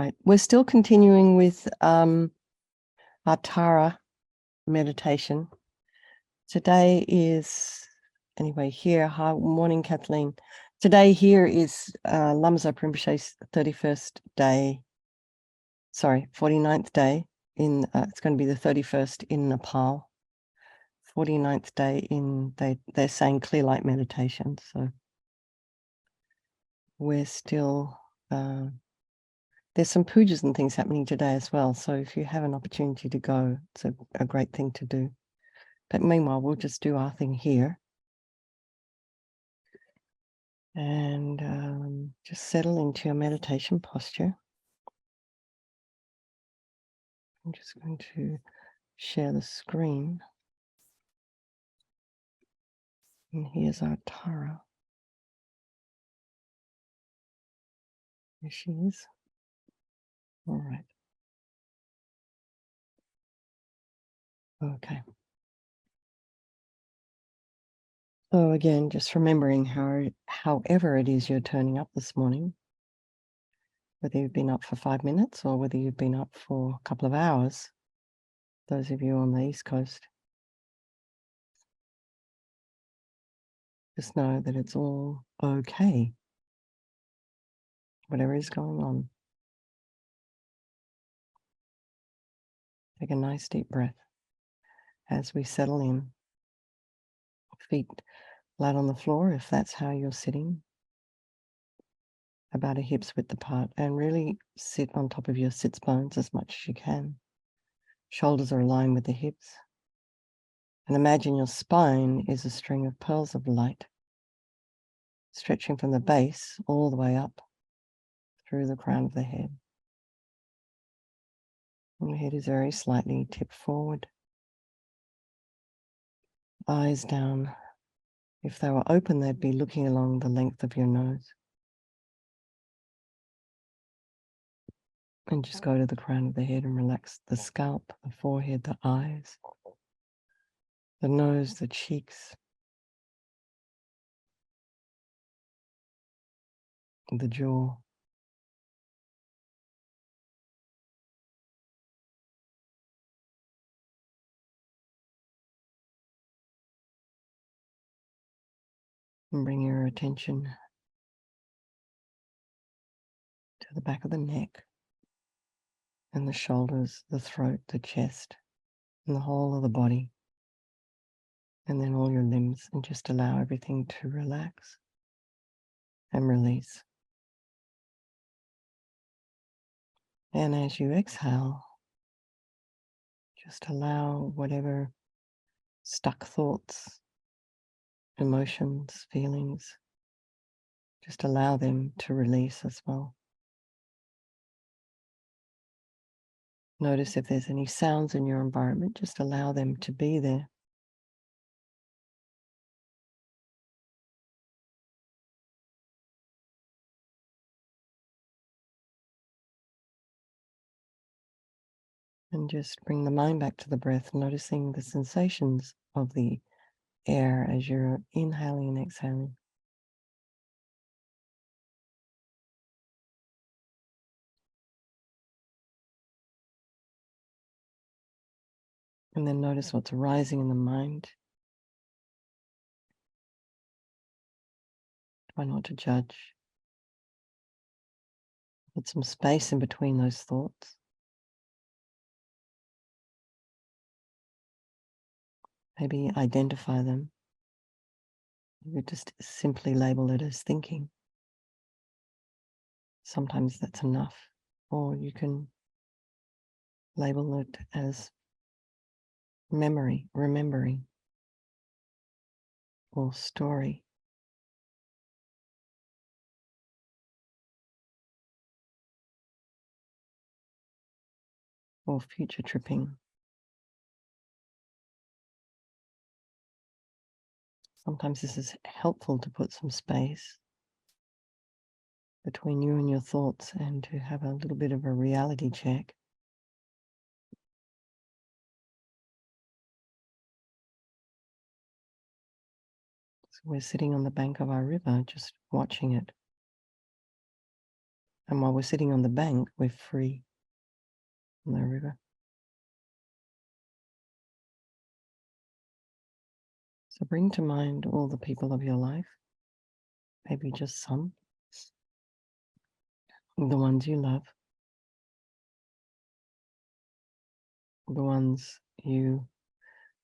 right. We're still continuing with our Tara meditation. Today is, anyway, here. Hi, morning, Kathleen. Today here is Lamzo Rinpoche's 31st day, 49th day in, it's going to be the 31st in Nepal. 49th day in, they're saying clear light meditation. So we're still, there's some pujas and things happening today as well. So if you have an opportunity to go, it's a great thing to do. But meanwhile, we'll just do our thing here. And just settle into your meditation posture. I'm just going to share the screen. And here's our Tara. There she is. All right. Okay. So again, just remembering however it is you're turning up this morning, whether you've been up for 5 minutes or whether you've been up for a couple of hours, those of you on the East Coast, just know that it's all okay, whatever is going on. Take a nice deep breath as we settle in. Feet flat on the floor if that's how you're sitting, about a hip's width apart, and really sit on top of your sits bones as much as you can. Shoulders are aligned with the hips. And imagine your spine is a string of pearls of light, stretching from the base all the way up through the crown of the head. And the head is very slightly tipped forward. Eyes down. If they were open, they'd be looking along the length of your nose. And just go to the crown of the head and relax the scalp, the forehead, the eyes, the nose, the cheeks, the jaw. And bring your attention to the back of the neck and the shoulders, the throat, the chest, and the whole of the body. And then all your limbs, and just allow everything to relax and release. And as you exhale, just allow whatever stuck thoughts, emotions, feelings, just allow them to release as well. Notice if there's any sounds in your environment, just allow them to be there. And just bring the mind back to the breath, noticing the sensations of the air as you're inhaling and exhaling. And then notice what's arising in the mind. Try not to judge. Put some space in between those thoughts. Maybe identify them. You could just simply label it as thinking. Sometimes that's enough. Or you can label it as memory, remembering, or story. Or future tripping. Sometimes this is helpful to put some space between you and your thoughts and to have a little bit of a reality check. So we're sitting on the bank of our river, just watching it. And while we're sitting on the bank, we're free on the river. So bring to mind all the people of your life, maybe just some, the ones you love, the ones you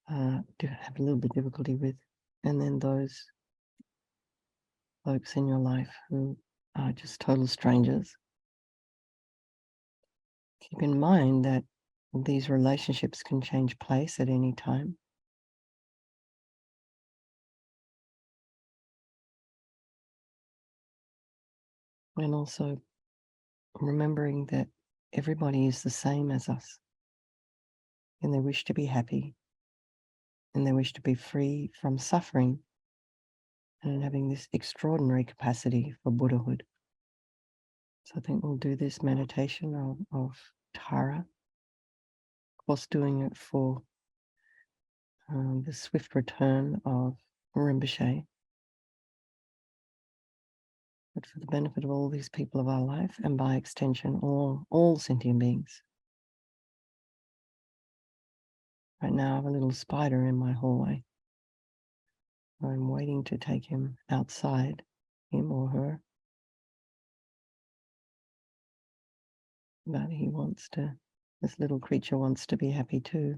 do have a little bit of difficulty with, and then those folks in your life who are just total strangers. Keep in mind that these relationships can change place at any time. And also remembering that everybody is the same as us, and they wish to be happy, and they wish to be free from suffering, and having this extraordinary capacity for Buddhahood. So I think we'll do this meditation of Tara, of course doing it for the swift return of Rinpoche, but for the benefit of all these people of our life, and by extension, all sentient beings. Right now I have a little spider in my hallway. I'm waiting to take him outside, him or her. But this little creature wants to be happy too.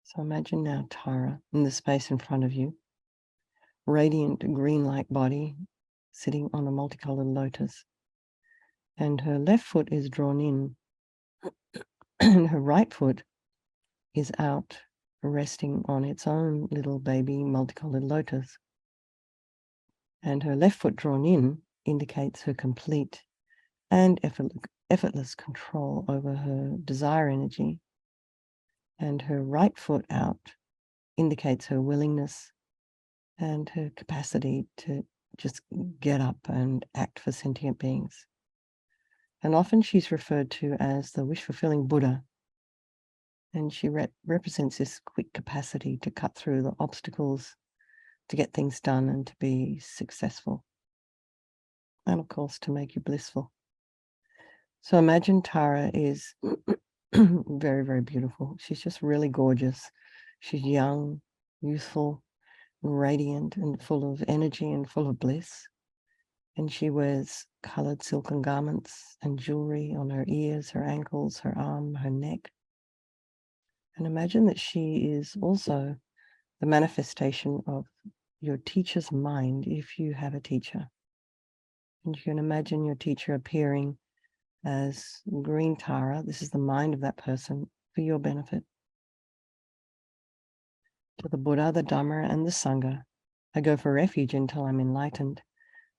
So imagine now Tara in the space in front of you, radiant green-like body, sitting on a multicolored lotus. And her left foot is drawn in, and her right foot is out, resting on its own little baby multicolored lotus. And her left foot drawn in indicates her complete and effortless control over her desire energy. And her right foot out indicates her willingness and her capacity to just get up and act for sentient beings. And often she's referred to as the wish-fulfilling Buddha. And she represents this quick capacity to cut through the obstacles, to get things done and to be successful. And of course, to make you blissful. So imagine Tara is very, very beautiful. She's just really gorgeous. She's young, youthful, radiant, and full of energy and full of bliss. And she wears colored silken garments and jewelry on her ears, her ankles, her arm, her neck. And imagine that she is also the manifestation of your teacher's mind, if you have a teacher. And you can imagine your teacher appearing as green Tara. This is the mind of that person for your benefit. To the Buddha, the Dhamma, and the Sangha, I go for refuge until I'm enlightened.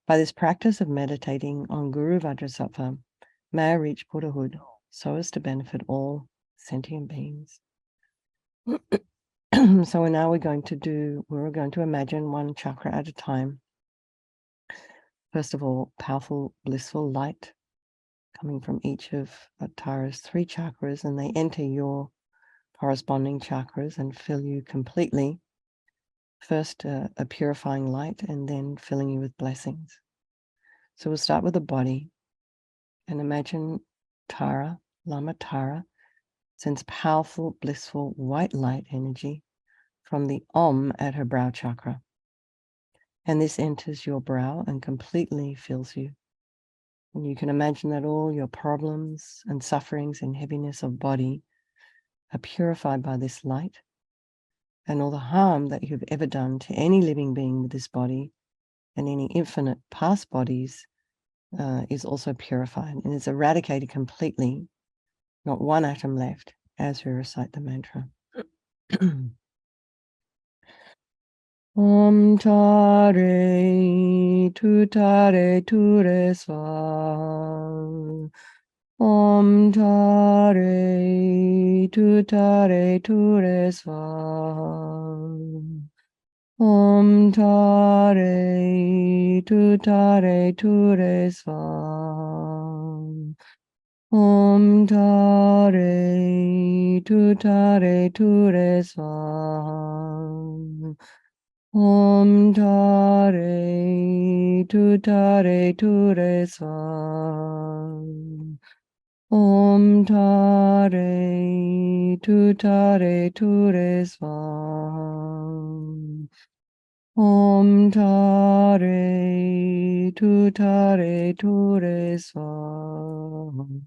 By this practice of meditating on Guru Vajrasattva, may I reach Buddhahood so as to benefit all sentient beings. So now we're going to imagine one chakra at a time. First of all, powerful, blissful light coming from each of Tara's 3 chakras, and they enter your corresponding chakras and fill you completely. First, a purifying light, and then filling you with blessings. So we'll start with the body, and imagine Tara, Lama Tara, sends powerful, blissful, white light energy from the Om at her brow chakra. And this enters your brow and completely fills you. And you can imagine that all your problems and sufferings and heaviness of body are purified by this light, and all the harm that you've ever done to any living being with this body and any infinite past bodies is also purified and is eradicated completely, not one atom left, as we recite the mantra. Om tare ture swa. Om tare ture swa. Om tare ture swa. Om Tare Tutare Ture Swaha. Om Tare Tutare Ture Swaha. Om Tare Tutare Ture Swaha. Om Tare Tutare Ture Swaha.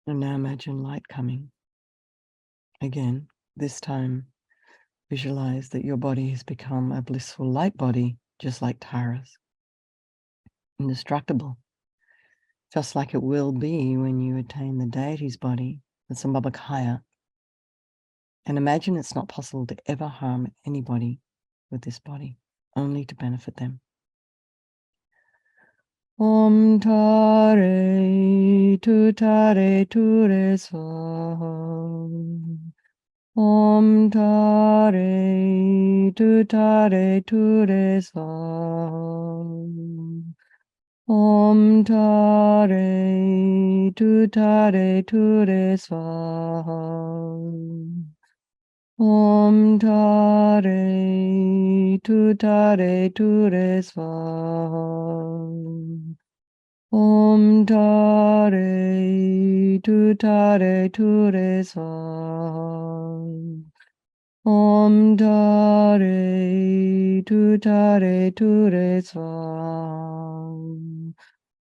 And now imagine light coming. Again, this time visualize that your body has become a blissful light body, just like Tara's. Indestructible, just like it will be when you attain the deity's body, the Sambhabakaya. And imagine it's not possible to ever harm anybody with this body, only to benefit them. Om Tare Tutare Ture Swaha. Om Tare Tutare Ture Swaha. Om Tare Tutare Ture Swaha. Om Tare Tutare Ture Swaha. Om Tare Tutare Ture Swaha. Om Tare Tutare Ture Swaha.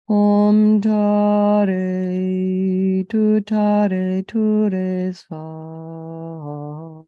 Om Tare Tutare Ture Swaha.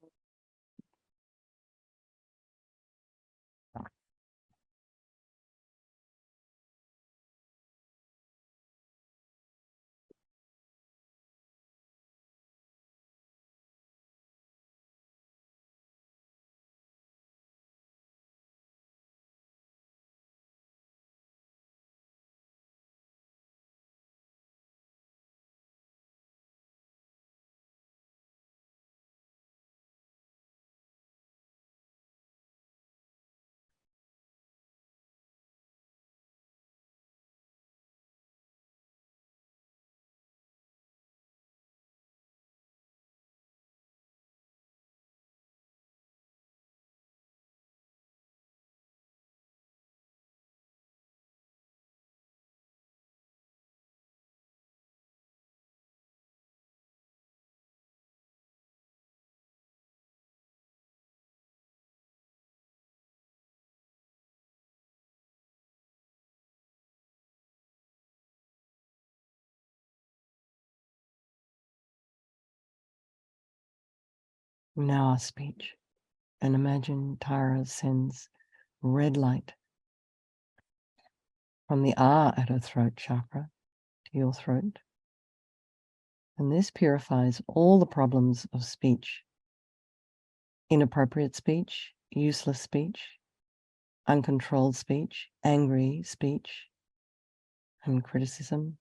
Now our speech. And imagine Tara sends red light from the R at her throat chakra to your throat. And this purifies all the problems of speech. Inappropriate speech, useless speech, uncontrolled speech, angry speech, and criticism,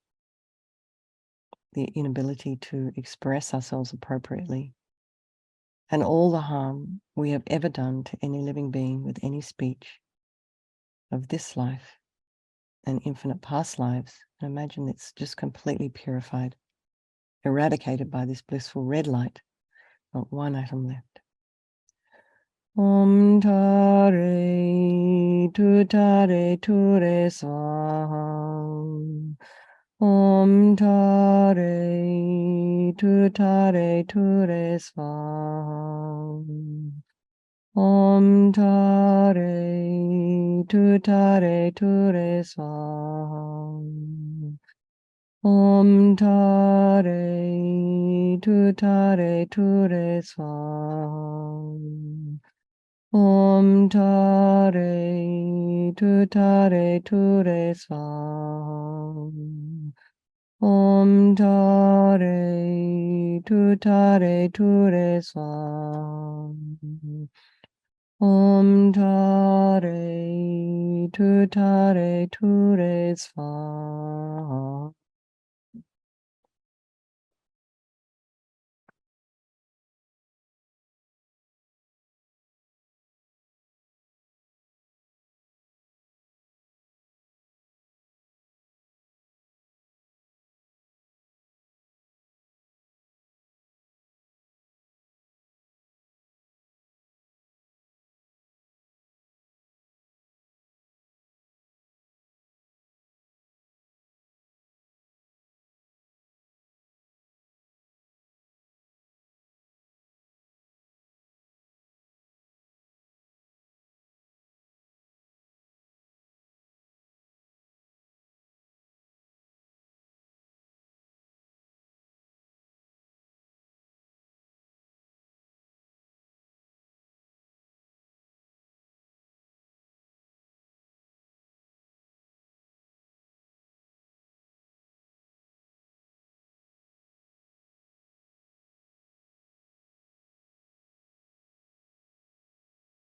the inability to express ourselves appropriately, and all the harm we have ever done to any living being with any speech of this life and infinite past lives. And imagine it's just completely purified, eradicated by this blissful red light, not one atom left. Om Tare Ture Swaha. Om Tare Ture Swaha. Om Tare Ture Swaha. Om Tare Ture Swaha. Om Tare Ture Swaha. Om Tare Ture Swaha. Om Tare Ture Swaha.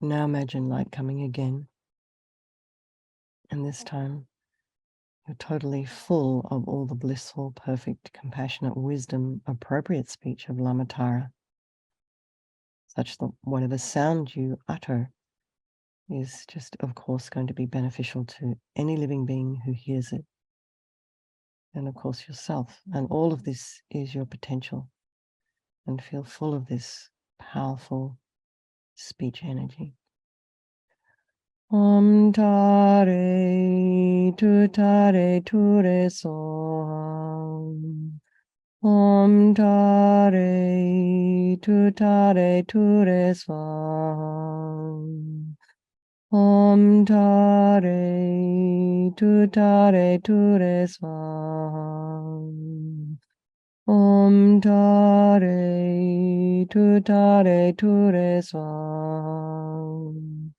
Now imagine light coming again, and this time you're totally full of all the blissful, perfect, compassionate wisdom, appropriate speech of Lamatara, such that whatever sound you utter is just, of course, going to be beneficial to any living being who hears it, and of course yourself. And all of this is your potential, and feel full of this powerful speech energy. Om Tare Ture Soham. Om Tare Ture Swaham. Om Tare Ture Swaham. Om Tare Ture Swaham.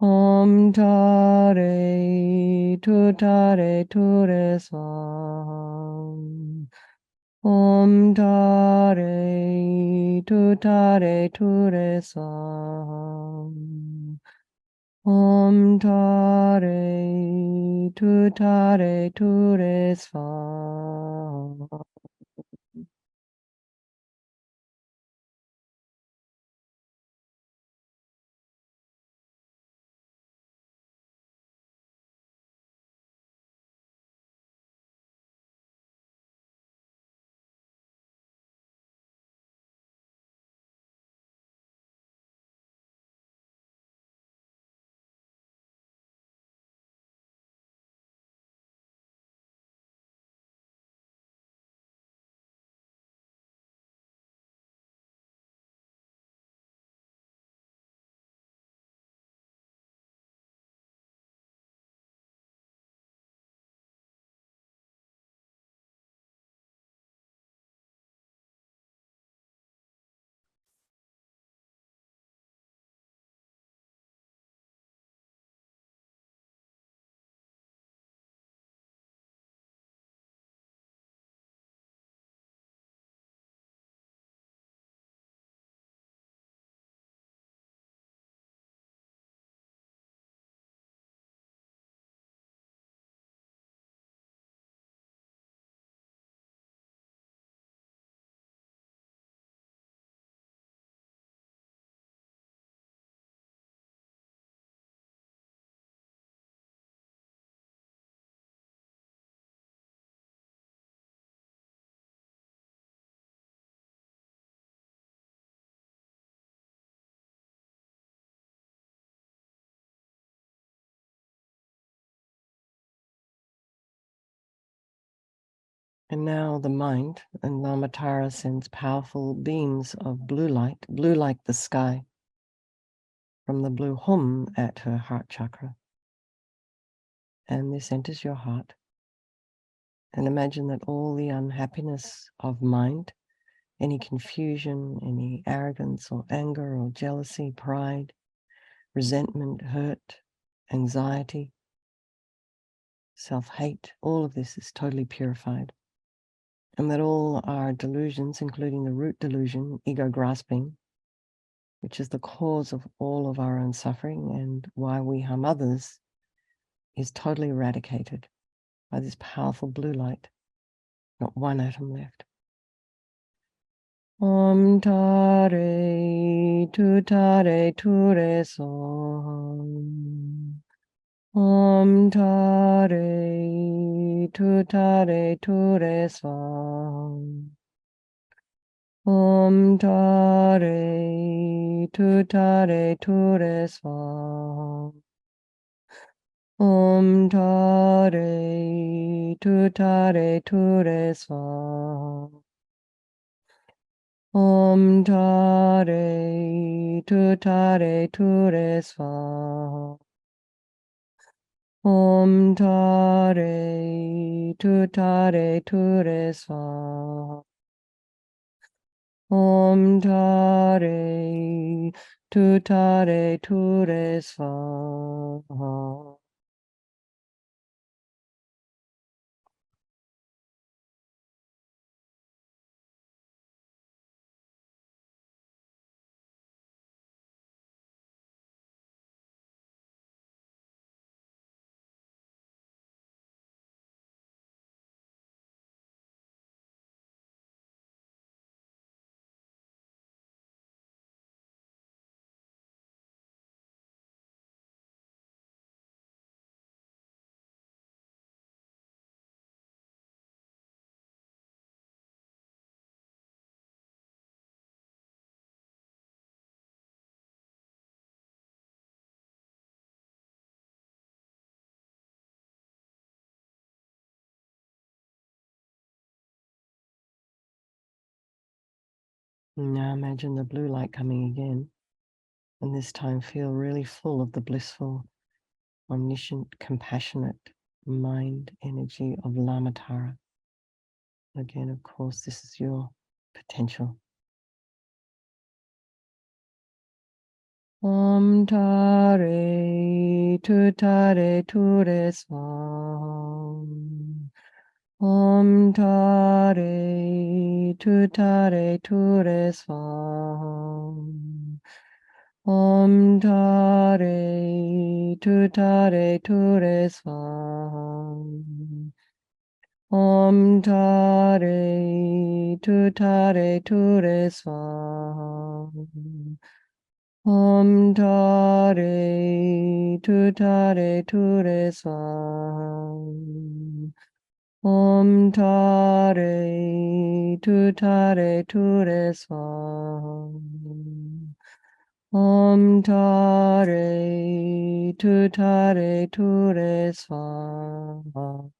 Om Tare Ture Swaham. Om Tare Ture Swaham. Om Tare Ture Swaham. And now the mind, and Lama Tara sends powerful beams of blue light, blue like the sky, from the blue hum at her heart chakra. And this enters your heart. And imagine that all the unhappiness of mind, any confusion, any arrogance or anger or jealousy, pride, resentment, hurt, anxiety, self-hate, all of this is totally purified. And that all our delusions, including the root delusion, ego grasping, which is the cause of all of our own suffering and why we harm others, is totally eradicated by this powerful blue light. Not one atom left. Om tare ture som. Om tare ture som. Om tare ture som. Om tare ture som. Om tare ture som. Om tare ture som. Om tare ture som. Now imagine the blue light coming again, and this time feel really full of the blissful, omniscient, compassionate mind energy of Lama Tara. Again, of course, this is your potential. Om tare ture som. Om tare ture som. Om tare ture som. Om tare ture som. Om tare ture som. Om tare ture som. Om tare ture som.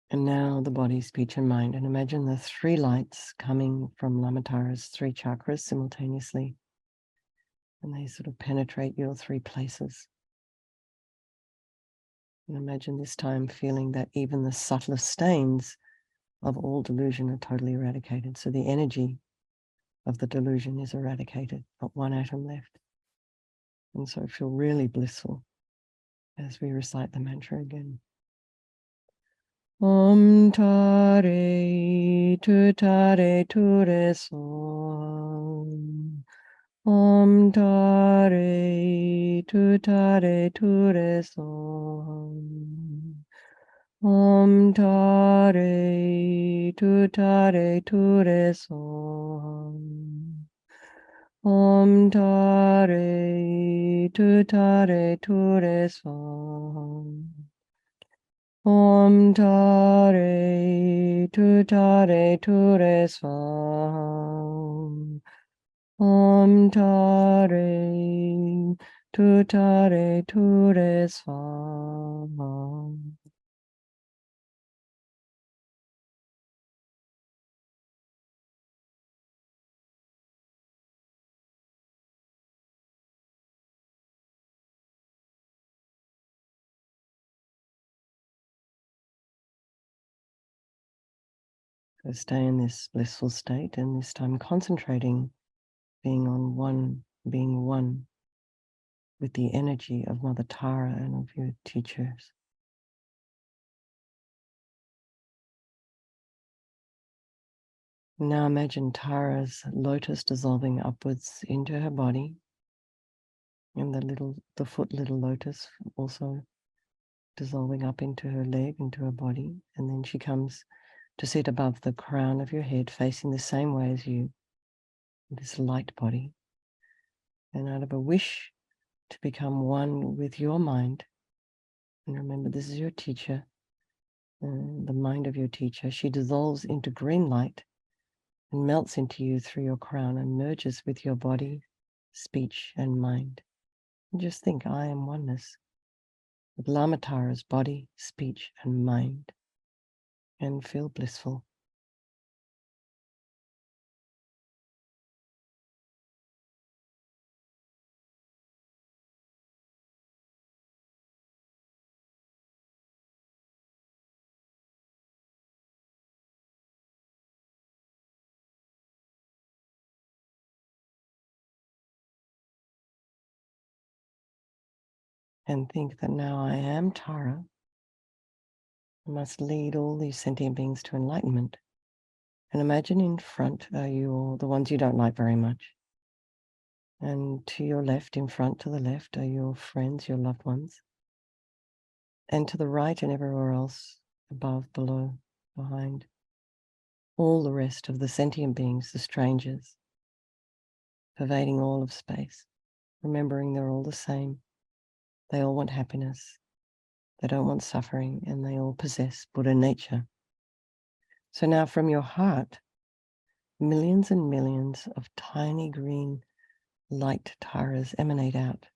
And now the body, speech, and mind. And imagine the three lights coming from Lama Tara's three chakras simultaneously. And they sort of penetrate your three places. And imagine this time feeling that even the subtlest stains of all delusion are totally eradicated. So the energy of the delusion is eradicated, not one atom left. And so feel really blissful as we recite the mantra again. Om Tare Tutare Ture Som. Om Tare Tutare Ture Som. Om Tare Tutare Ture Som. Om Tare Tutare Ture Som. Om Tare Tutare Ture Svam. Om Tare Tutare Ture Svam. So stay in this blissful state, and this time concentrating, being one with the energy of Mother Tara and of your teachers. Now imagine Tara's lotus dissolving upwards into her body, and the foot little lotus also dissolving up into her leg, into her body, and then she comes to sit above the crown of your head, facing the same way as you, this light body. And out of a wish to become one with your mind, and remember this is your teacher, the mind of your teacher, she dissolves into green light and melts into you through your crown and merges with your body, speech, and mind. And just think, I am oneness with Lama Tara's body, speech, and mind, and feel blissful. And think that now I am Tara. I must lead all these sentient beings to enlightenment. And imagine in front are you, the ones you don't like very much. And to your left, in front, to the left, are your friends, your loved ones. And to the right and everywhere else, above, below, behind, all the rest of the sentient beings, the strangers, pervading all of space, remembering they're all the same. They all want happiness. They don't want suffering, and they all possess Buddha nature. So now from your heart, millions and millions of tiny green light taras emanate out,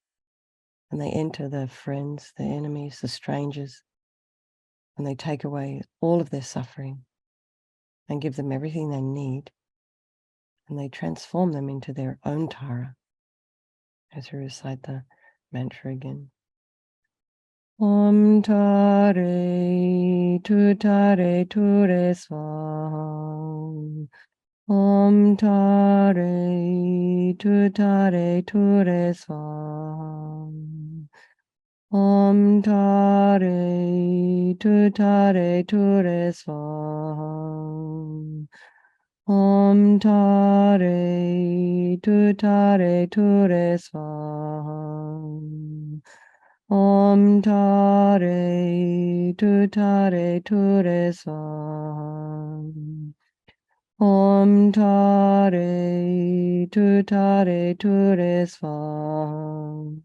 and they enter their friends, their enemies, the strangers, and they take away all of their suffering and give them everything they need, and they transform them into their own Tara. As we recite the mantra again. Om Tare Tutare Ture Svam. Om Tare Tutare Ture Svam. Om Tare Tutare Ture Svam. Om Tare Tutare Ture Svam. Om Tare Tutare Ture Svam. Om Tare Tutare Ture Svam.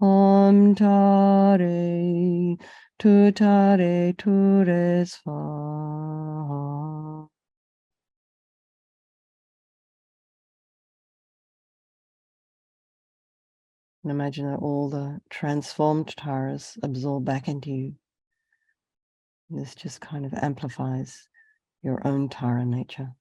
Om Tare Tutare Ture Svam. And imagine that all the transformed taras absorb back into you. And this just kind of amplifies your own Tara nature.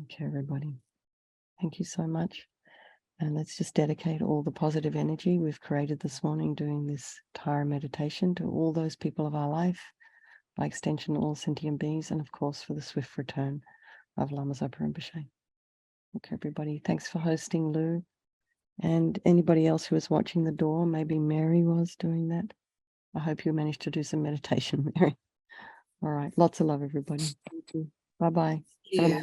Okay, everybody. Thank you so much. And let's just dedicate all the positive energy we've created this morning doing this Tara meditation to all those people of our life, by extension, all sentient beings, and of course for the swift return of Lama Zopa Rinpoche. Okay, everybody, thanks for hosting, Lou. And anybody else who was watching the door, maybe Mary was doing that. I hope you managed to do some meditation, Mary. All right, lots of love, everybody. Thank you. Bye-bye. Thank you.